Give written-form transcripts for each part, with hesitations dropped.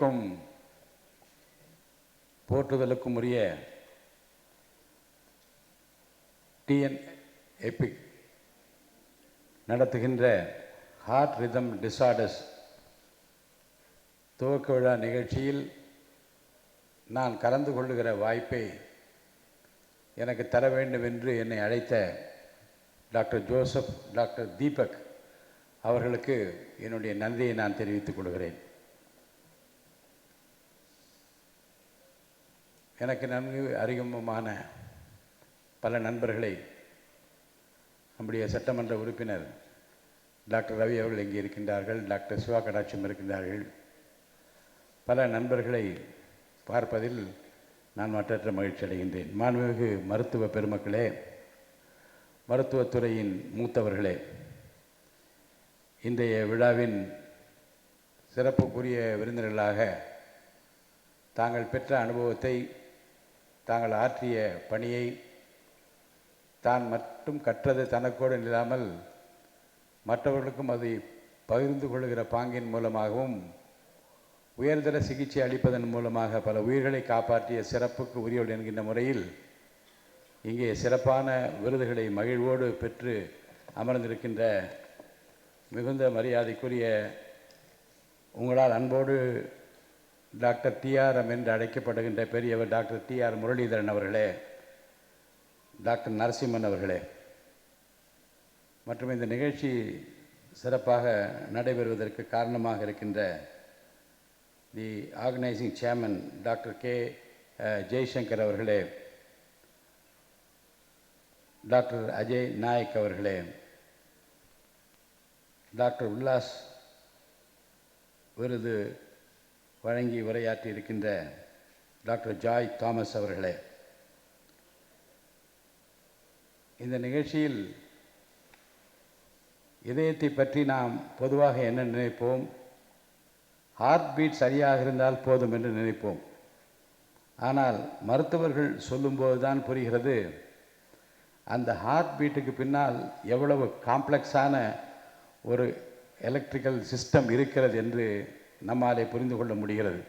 புகழுக்கும் போற்றுதலுக்கும் உரிய TN Epic நடத்துகின்ற heart rhythm disorders துவக்க விழா நிகழ்ச்சியில் நான் கலந்து கொள்ளுகிற வாய்ப்பை எனக்கு தர வேண்டும் என்று என்னை அழைத்த டாக்டர் ஜோசப், டாக்டர் தீபக் அவர்களுக்கு என்னுடைய நன்றியை நான் தெரிவித்துக் கொள்கிறேன். எனக்கு நன்கு அறிமுகமான பல நண்பர்களை நம்முடைய சட்டமன்ற உறுப்பினர் டாக்டர் ரவி அவர்கள் இங்கே இருக்கின்றார்கள், டாக்டர் சிவா கடாட்சம் இருக்கின்றார்கள். பல நண்பர்களை பார்ப்பதில் நான் மற்றற்ற மகிழ்ச்சி அடைகின்றேன். மாண்புமிகு மருத்துவ பெருமக்களே, மருத்துவத்துறையின் மூத்தவர்களே, இன்றைய விழாவின் சிறப்புக்குரிய விருந்தினர்களாக தாங்கள் பெற்ற அனுபவத்தை, தாங்கள் ஆற்றிய பணியை, தான் மட்டும் கற்றது தனக்கோடு இல்லாமல் மற்றவர்களுக்கும் அதை பகிர்ந்து கொள்கிற பாங்கின் மூலமாகவும் உயர்தர சிகிச்சை அளிப்பதன் மூலமாக பல உயிர்களை காப்பாற்றிய சிறப்புக்கு உரியவர்கள் என்கின்ற முறையில் இங்கே சிறப்பான விருதுகளை மகிழ்வோடு பெற்று அமர்ந்திருக்கின்ற மிகுந்த மரியாதைக்குரிய உங்களால் அன்போடு டாக்டர் டிஆர்எம் என்று அழைக்கப்படுகின்ற பெரியவர் டாக்டர் டிஆர் முரளிதரன் அவர்களே, டாக்டர் நரசிம்மன் அவர்களே, மற்றும் இந்த நிகழ்ச்சி சிறப்பாக நடைபெறுவதற்கு காரணமாக இருக்கின்ற the organising chairman doctor K Jaishankar அவர்களே, டாக்டர் அஜய் நாயக் அவர்களே, டாக்டர் உல்லாஸ் விருது வழங்கி உரையாற்றி இருக்கின்ற டாக்டர் ஜாய் தாமஸ் அவர்களே, இந்த நிகழ்ச்சியில் இதயத்தை பற்றி நாம் பொதுவாக என்ன நினைப்போம்? ஹார்ட் பீட் சரியாக இருந்தால் போதும் என்று நினைப்போம். ஆனால் மருத்துவர்கள் சொல்லும்போது தான் புரிகிறது அந்த ஹார்ட் பீட்டுக்கு பின்னால் எவ்வளவு காம்ப்ளெக்ஸான ஒரு எலக்ட்ரிக்கல் சிஸ்டம் இருக்கிறது என்று நம்மாலே புரிந்து கொள்ள முடிகிறது.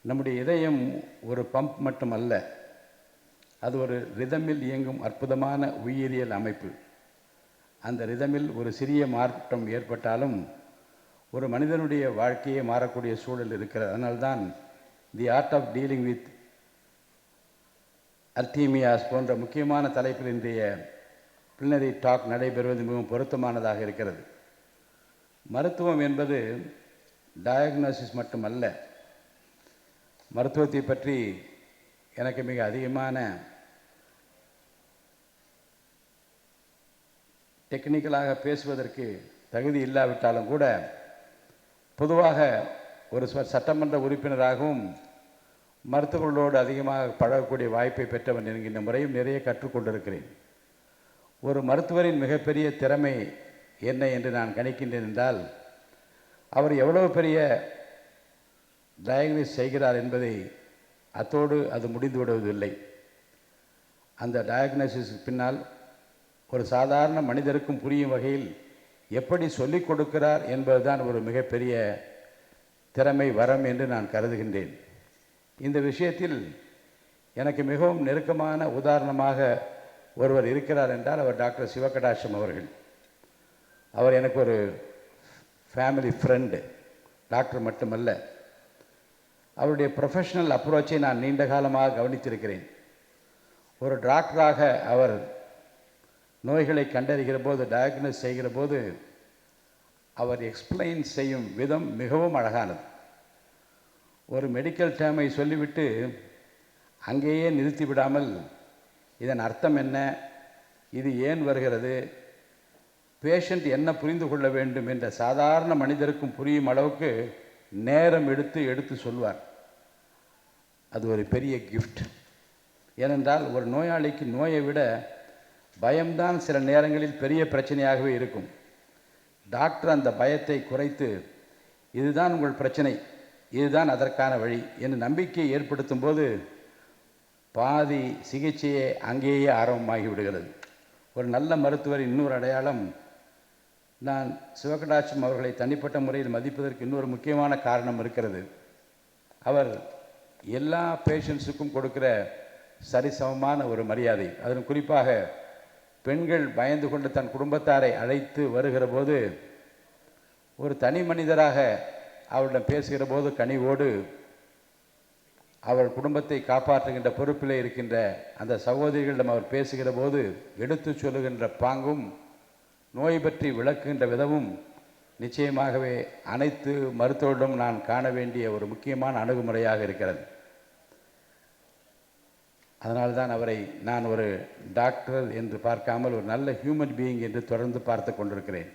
நம்முடைய இதயம் ஒரு பம்ப் மட்டுமல்ல, அது ஒரு ரிதமில் இயங்கும் அற்புதமான உயிரியல் அமைப்பு. அந்த ரிதமில் ஒரு சிறிய மாற்றம் ஏற்பட்டாலும் ஒரு மனிதனுடைய வாழ்க்கையே மாறக்கூடிய சூழல் இருக்கிறது. அதனால்தான் the art of dealing with arrhythmias போன்ற முக்கியமான தலைப்பில் இன்றைய பிளினரி டாக் நடைபெறுவது மிகவும் பொருத்தமானதாக இருக்கிறது. மருத்துவம் என்பது டயக்னோசிஸ் மட்டுமல்ல. மருத்துவத்தை பற்றி எனக்கு மிக அதிகமான டெக்னிக்கலாக பேசுவதற்கு தகுதி இல்லாவிட்டாலும் கூட பொதுவாக ஒரு சட்டமன்ற உறுப்பினராகவும் மருத்துவர்களோடு அதிகமாக பழகக்கூடிய வாய்ப்பை பெற்றவன் என்கின்ற முறையும் நிறைய கற்றுக்கொண்டிருக்கிறேன். ஒரு மருத்துவரின் மிகப்பெரிய திறமை என்ன என்று நான் கணிக்கின்றேன் என்றால், அவர் எவ்வளவு பெரிய டயக்னோஸ் செய்கிறார் என்பதை அத்தோடு அது முடிந்து விடுவதில்லை. அந்த டயக்னோசிஸுக்கு பின்னால் ஒரு சாதாரண மனிதருக்கும் புரியும் வகையில் எப்படி சொல்லிக் கொடுக்கிறார் என்பதுதான் ஒரு மிகப்பெரிய திறமை, வரம் என்று நான் கருதுகின்றேன். இந்த விஷயத்தில் எனக்கு மிகவும் நெருக்கமான உதாரணமாக ஒருவர் இருக்கிறார் என்றால் அவர் டாக்டர் சிவகடாட்சம் அவர்கள். அவர் எனக்கு ஒரு ஃபேமிலி ஃப்ரெண்டு, டாக்டர் மட்டுமல்ல. அவருடைய ப்ரொஃபஷனல் அப்ரோச்சை நான் நீண்ட காலமாக கவனித்திருக்கிறேன். ஒரு டாக்டராக அவர் நோய்களை கண்டறிகிற போது, டயக்னோஸ் செய்கிற போது அவர் எக்ஸ்பிளைன் செய்யும் விதம் மிகவும் அழகானது. ஒரு மெடிக்கல் டேர்மை சொல்லிவிட்டு அங்கேயே நிறுத்திவிடாமல் இதன் அர்த்தம் என்ன, இது ஏன் வருகிறது, பேஷண்ட் என்ன புரிந்து கொள்ள வேண்டும் என்ற சாதாரண மனிதருக்கும் புரியும் அளவுக்கு நேரம் எடுத்து சொல்வார். அது ஒரு பெரிய கிஃப்ட். ஏனென்றால் ஒரு நோயாளிக்கு நோயை விட பயம்தான் சில நேரங்களில் பெரிய பிரச்சனையாகவே இருக்கும். டாக்டர் அந்த பயத்தை குறைத்து, இதுதான் உங்கள் பிரச்சனை, இதுதான் அதற்கான வழி என்று நம்பிக்கையை ஏற்படுத்தும் போது பாதி சிகிச்சையே அங்கேயே ஆரம்பமாகி விடுகிறது. ஒரு நல்ல மருத்துவர் இன்னொரு அடையாளம், நான் சிவகடாட்சம் அவர்களை தனிப்பட்ட முறையில் மதிப்பதற்கு இன்னொரு முக்கியமான காரணம் இருக்கிறது. அவர் எல்லா பேஷண்ட்ஸுக்கும் கொடுக்கிற சரிசமமான ஒரு மரியாதை. அதிலும் குறிப்பாக பெண்கள் பயந்து கொண்டு தன் குடும்பத்தாரை அழைத்து வருகிற போது ஒரு தனி மனிதராக அவரிடம் பேசுகிற போது கனிவோடு அவர் குடும்பத்தை காப்பாற்றுகின்ற பொறுப்பிலே இருக்கின்ற அந்த சகோதரிகளிடம் அவர் பேசுகிற போது எடுத்து சொல்லுகின்ற பாங்கும் நோய் பற்றி விளக்குகின்ற விதமும் நிச்சயமாகவே அனைத்து மருத்துவரிடம் நான் காண வேண்டிய ஒரு முக்கியமான அணுகுமுறையாக இருக்கிறது. அதனால்தான் அவரை நான் ஒரு டாக்டர் என்று பார்க்காமல் ஒரு நல்ல ஹியூமன் பீயிங் என்று தொடர்ந்து பார்த்து கொண்டிருக்கிறேன்.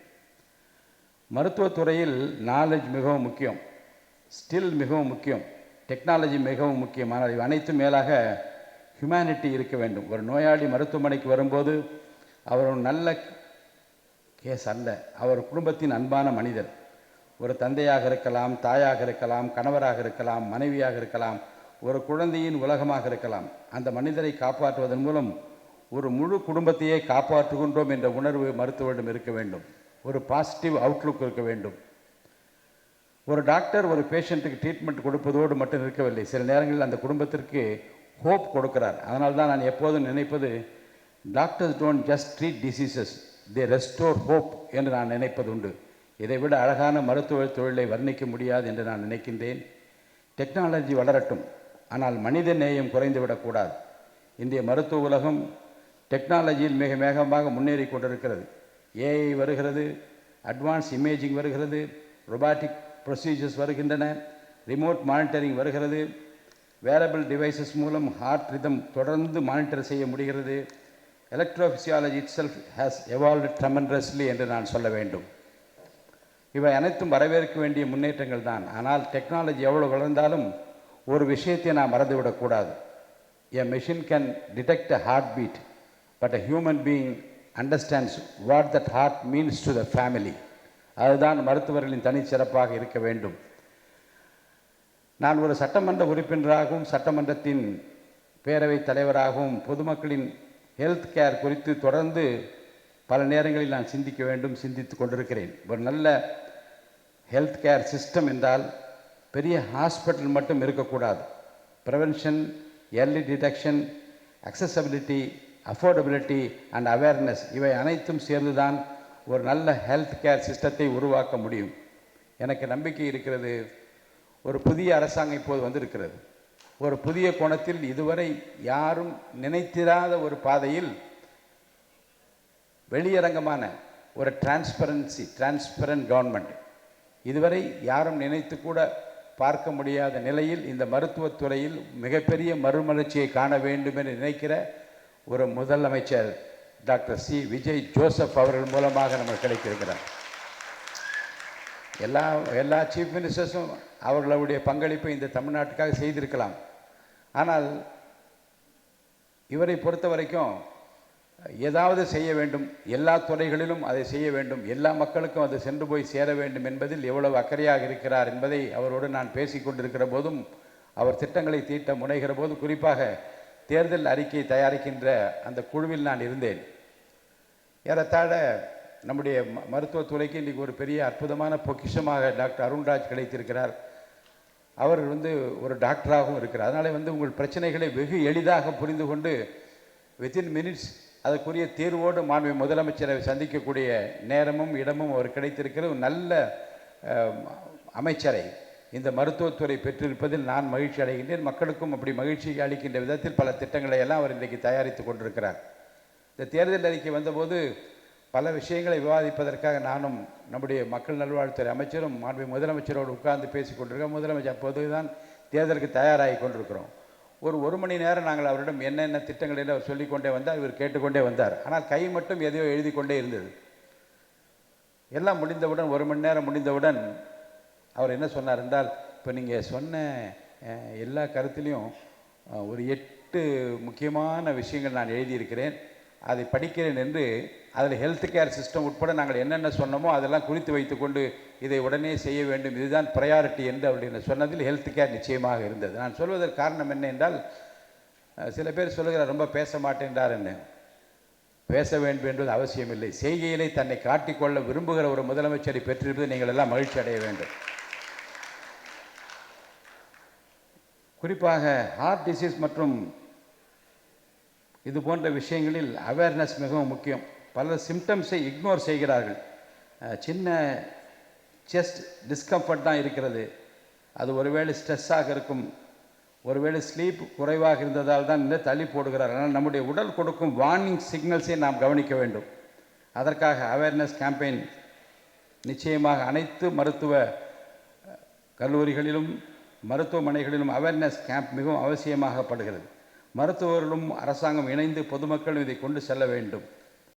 மருத்துவத்துறையில் நாலேஜ் மிகவும் முக்கியம், ஸ்கில் மிகவும் முக்கியம், டெக்னாலஜி மிகவும் முக்கியம். ஆனால் இவை அனைத்தும் மேலாக ஹியூமனிட்டி இருக்க வேண்டும். ஒரு நோயாளி மருத்துவமனைக்கு வரும்போது அவர் ஒரு நல்ல கேஸ் அல்ல, அவர் குடும்பத்தின் அன்பான மனிதர். ஒரு தந்தையாக இருக்கலாம், தாயாக இருக்கலாம், கணவராக இருக்கலாம், மனைவியாக இருக்கலாம், ஒரு குழந்தையின் உலகமாக இருக்கலாம். அந்த மனிதரை காப்பாற்றுவதன் மூலம் ஒரு முழு குடும்பத்தையே காப்பாற்றுகின்றோம் என்ற உணர்வு மருத்துவரிடம் இருக்க வேண்டும். ஒரு பாசிட்டிவ் அவுட்லுக் இருக்க வேண்டும். ஒரு டாக்டர் ஒரு பேஷண்ட்டுக்கு ட்ரீட்மெண்ட் கொடுப்பதோடு மட்டும் இருக்கவில்லை, சில நேரங்களில் அந்த குடும்பத்திற்கு ஹோப் கொடுக்கிறார். அதனால தான் நான் எப்போதும் நினைப்பது, doctors don't just treat diseases, they restore hope என்று நான் நினைப்பது உண்டு. இதைவிட அழகான மருத்துவ தொழிலை வர்ணிக்க முடியாது என்று நான் நினைக்கின்றேன். டெக்னாலஜி வளரட்டும், ஆனால் மனித நேயம் குறைந்துவிடக்கூடாது. இந்திய மருத்துவ உலகம் டெக்னாலஜியில் மிக வேகமாக முன்னேறி கொண்டிருக்கிறது. ஏஐ வருகிறது, அட்வான்ஸ் இமேஜிங் வருகிறது, ரொபாட்டிக் ப்ரொசீஜர்ஸ் வருகின்றன, ரிமோட் மானிட்டரிங் வருகிறது, வேரபிள் டிவைசஸ் மூலம் ஹார்ட் ரிதம் தொடர்ந்து மானிட்டர் செய்ய முடிகிறது. Electrophysiology it self has evolved tremendously என்று நான் சொல்ல வேண்டும். இவை அனைத்தும் வரவேற்க வேண்டிய முன்னேற்றங்கள் தான். ஆனால் டெக்னாலஜி எவ்வளோ வளர்ந்தாலும் ஒரு விஷயத்தை நாம் மறந்துவிடக்கூடாது. A machine can detect a heart beat, but a human being understands what that heart means to the family. அதுதான் மருத்துவர்களின் தனிச்சிறப்பாக இருக்க வேண்டும். நான் ஒரு சட்டமன்ற உறுப்பினராகவும் சட்டமன்றத்தின் பேரவைத் தலைவராகவும் பொதுமக்களின் ஹெல்த் கேர் குறித்து தொடர்ந்து பல நேரங்களில் நான் சிந்திக்க வேண்டும், சிந்தித்து கொண்டிருக்கிறேன். ஒரு நல்ல ஹெல்த் கேர் சிஸ்டம் என்றால் பெரிய ஹாஸ்பிட்டல் மட்டும் இருக்கக்கூடாது. Prevention, early detection, accessibility, affordability and awareness இவை அனைத்தும் சேர்ந்துதான் ஒரு நல்ல ஹெல்த் கேர் சிஸ்டத்தை உருவாக்க முடியும். எனக்கு நம்பிக்கை இருக்கிறது. ஒரு புதிய அரசாங்கம் இப்போது வந்திருக்கிறது. ஒரு புதிய கோணத்தில் இதுவரை யாரும் நினைத்திராத ஒரு பாதையில் வெளியரங்கமான ஒரு டிரான்ஸ்பரண்ட் கவர்மெண்ட், இதுவரை யாரும் நினைத்து கூட பார்க்க முடியாத நிலையில் இந்த மருத்துவத்துறையில் மிகப்பெரிய மறுமலர்ச்சியை காண வேண்டும் என்று நினைக்கிற ஒரு முதலமைச்சர் டாக்டர் சி விஜய் ஜோசப் அவர்கள் மூலமாக நமக்கு கிடைத்திருக்கிறார். எல்லா சீஃப் மினிஸ்டர்ஸும் அவர்களுடைய பங்களிப்பை இந்த தமிழ்நாட்டுக்காக செய்திருக்கலாம். ஆனால் இவரை பொறுத்த வரைக்கும் ஏதாவது செய்ய வேண்டும், எல்லா துறைகளிலும் அதை செய்ய வேண்டும், எல்லா மக்களுக்கும் அது சென்று போய் சேர வேண்டும் என்பதில் எவ்வளவு அக்கறையாக இருக்கிறார் என்பதை அவரோடு நான் பேசிக்கொண்டிருக்கிற போதும், அவர் திட்டங்களை தீட்ட முனைகிற போதும், குறிப்பாக தேர்தல் அறிக்கை தயாரிக்கின்ற அந்த குழுவில் நான் இருந்தேன். ஏறத்தாழ நம்முடைய மருத்துவத்துறைக்கு இன்றைக்கு ஒரு பெரிய அற்புதமான பொக்கிஷமாக டாக்டர் அருண்ராஜ் கிடைத்திருக்கிறார். அவர் ஒரு டாக்டராகவும் இருக்கிறார். அதனால் உங்கள் பிரச்சனைகளை வெகு எளிதாக புரிந்து கொண்டு வித்தின் மினிட்ஸ் அதற்குரிய தேர்வோடு மாண்புமிகு முதலமைச்சரை சந்திக்கக்கூடிய நேரமும் இடமும் அவர் கிடைத்திருக்கிற ஒரு நல்ல அமைச்சரை இந்த மருத்துவத்துறை பெற்றிருப்பதில் நான் மகிழ்ச்சி அடைகின்றேன். மக்களுக்கும் அப்படி மகிழ்ச்சி அளிக்கின்ற விதத்தில் பல திட்டங்களை எல்லாம் அவர் இன்றைக்கு தயாரித்து கொண்டிருக்கிறார். இந்த தேர்தல் அறிக்கை வந்தபோது பல விஷயங்களை விவாதிப்பதற்காக நானும் நம்முடைய மக்கள் நல்வாழ்வுத்துறை அமைச்சரும் மாண்புமிகு முதலமைச்சரோடு உட்கார்ந்து பேசி கொண்டிருக்கோம். முதலமைச்சர் அப்போது தான் தேர்தலுக்கு தயாராகி கொண்டிருக்கிறோம். ஒரு மணி நேரம் நாங்கள் அவரிடம் என்னென்ன திட்டங்கள் என்று அவர் சொல்லிக்கொண்டே வந்தார், இவர் கேட்டுக்கொண்டே வந்தார். ஆனால் கை மட்டும் எதையோ எழுதி கொண்டே இருந்தது. எல்லாம் முடிந்தவுடன், ஒரு மணி நேரம் முடிந்தவுடன் அவர் என்ன சொன்னார் என்றால், இப்போ நீங்கள் சொன்ன எல்லா கருத்திலையும் ஒரு 8 முக்கியமான விஷயங்கள் நான் எழுதியிருக்கிறேன், அதை படிக்கிறேன் என்று அதில் ஹெல்த் கேர் சிஸ்டம் உட்பட நாங்கள் என்னென்ன சொன்னோமோ அதெல்லாம் குறித்து வைத்துக்கொண்டு இதை உடனே செய்ய வேண்டும், இதுதான் ப்ரையாரிட்டி என்று அவருடைய சொன்னதில் ஹெல்த் கேர் நிச்சயமாக இருந்தது. நான் சொல்வதற்கு காரணம் என்ன என்றால், சில பேர் சொல்லுகிறார் ரொம்ப பேச மாட்டேன்றார் என்ன. பேச வேண்டும் என்பது அவசியமில்லை. செய்கையிலே தன்னை காட்டிக்கொள்ள விரும்புகிற ஒரு முதலமைச்சரை பெற்றிருப்பது நீங்கள் எல்லாம் மகிழ்ச்சி அடைய வேண்டும். குறிப்பாக ஹார்ட் டிசீஸ் மற்றும் இது போன்ற விஷயங்களில் அவேர்னஸ் மிகவும் முக்கியம். பல சிம்டம்ஸை இக்னோர் செய்கிறார்கள். சின்ன செஸ்ட் டிஸ்கம்ஃபர்ட் தான் இருக்கிறது, அது ஒருவேளை ஸ்ட்ரெஸ்ஸாக இருக்கும், ஒருவேளை ஸ்லீப் குறைவாக இருந்ததால் தான் தள்ளி போடுகிறார்கள். ஆனால் நம்முடைய உடல் கொடுக்கும் வார்னிங் சிக்னல்ஸை நாம் கவனிக்க வேண்டும். அதற்காக அவேர்னஸ் கேம்பெயின் நிச்சயமாக அனைத்து மருத்துவ கல்லூரிகளிலும் மருத்துவமனைகளிலும் அவேர்னஸ் கேம்ப் மிகவும் அவசியமாகப்படுகிறது. மருத்துவர்களும் அரசாங்கம் இணைந்து பொதுமக்களும் இதை கொண்டு செல்ல வேண்டும்.